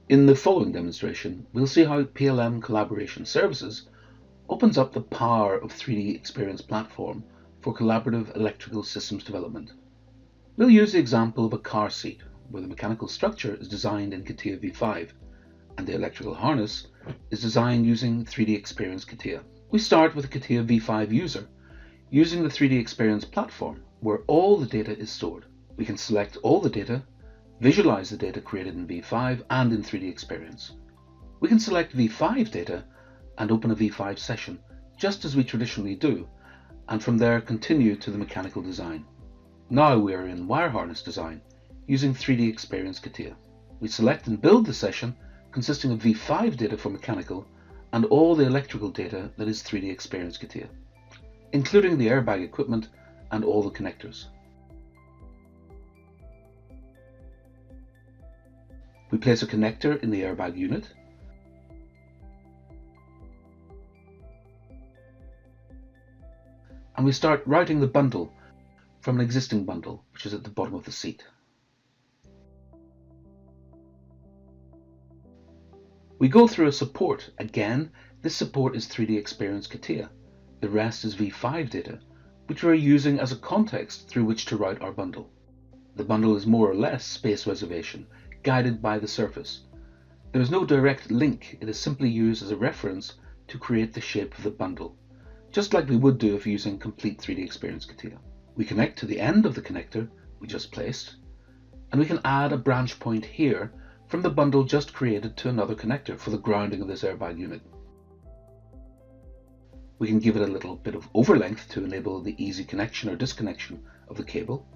In the following demonstration, we'll see how PLM Collaboration Services opens up the power of 3D Experience Platform for collaborative electrical systems development. We'll use the example of a car seat, where the mechanical structure is designed in CATIA V5, and the electrical harness is designed using 3D Experience CATIA. We start with the CATIA V5 user, using the 3D Experience platform, where all the data is stored. We can select all the data, visualize the data created in V5 and in 3D Experience. We can select V5 data and open a V5 session, just as we traditionally do, and from there continue to the mechanical design. Now we are in wire harness design, using 3D Experience CATIA. We select and build the session consisting of V5 data for mechanical and all the electrical data that is 3D Experience CATIA, including the airbag equipment and all the connectors. We place a connector in the airbag unit, and we start routing the bundle from an existing bundle, which is at the bottom of the seat. We go through a support. Again, this support is 3D Experience CATIA. The rest is V5 data, which we are using as a context through which to route our bundle. The bundle is more or less space reservation, guided by the surface. There is no direct link, it is simply used as a reference to create the shape of the bundle, just like we would do if using complete 3D Experience CATIA. We connect to the end of the connector we just placed, and we can add a branch point here from the bundle just created to another connector for the grounding of this airbag unit. We can give it a little bit of overlength to enable the easy connection or disconnection of the cable.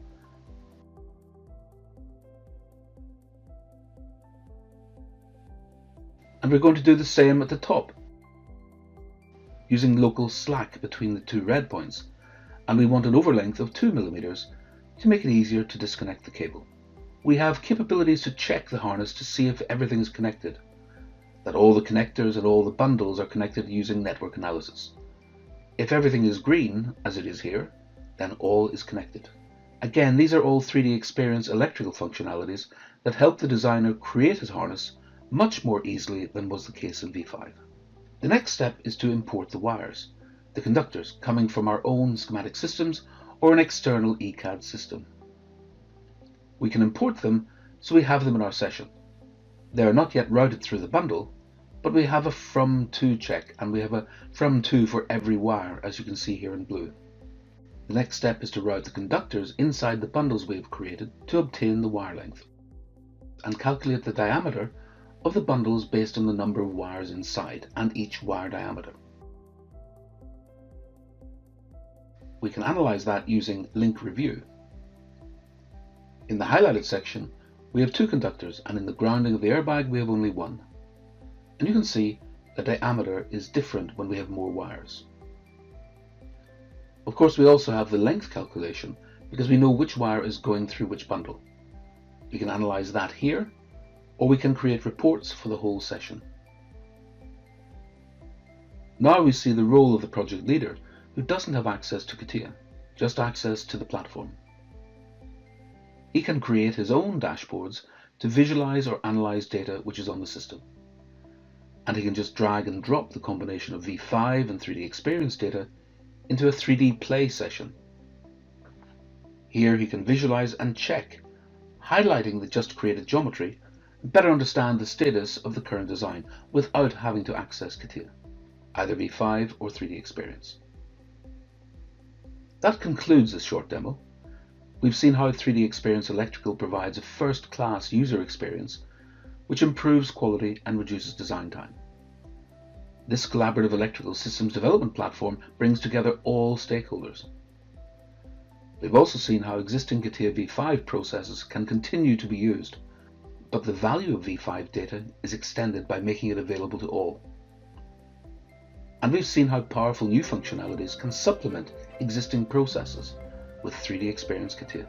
And we're going to do the same at the top, using local slack between the two red points, and we want an overlength of 2 mm to make it easier to disconnect the cable. We have capabilities to check the harness to see if everything is connected, that all the connectors and all the bundles are connected using network analysis. If everything is green, as it is here, then all is connected. Again, these are all 3D Experience electrical functionalities that help the designer create his harness much more easily than was the case in V5. The next step is to import the wires, the conductors coming from our own schematic systems or an external ECAD system. We can import them so we have them in our session. They are not yet routed through the bundle, but we have a from to check, and we have a from to for every wire, as you can see here in blue. The next step is to route the conductors inside the bundles we have created to obtain the wire length, and calculate the diameter of the bundles based on the number of wires inside and each wire diameter. We can analyze that using link review. In the highlighted section, we have 2 conductors, and in the grounding of the airbag we have only 1. And you can see the diameter is different when we have more wires. Of course, we also have the length calculation because we know which wire is going through which bundle. We can analyze that here, or we can create reports for the whole session. Now we see the role of the project leader, who doesn't have access to CATIA, just access to the platform. He can create his own dashboards to visualize or analyze data which is on the system. And he can just drag and drop the combination of V5 and 3D Experience data into a 3D play session. Here he can visualize and check, highlighting the just created geometry, and better understand the status of the current design without having to access CATIA, either V5 or 3D Experience. That concludes this short demo. We've seen how 3D Experience Electrical provides a first-class user experience which improves quality and reduces design time. This collaborative electrical systems development platform brings together all stakeholders. We've also seen how existing CATIA V5 processes can continue to be used, but the value of V5 data is extended by making it available to all. And we've seen how powerful new functionalities can supplement existing processes with 3D Experience CATIA.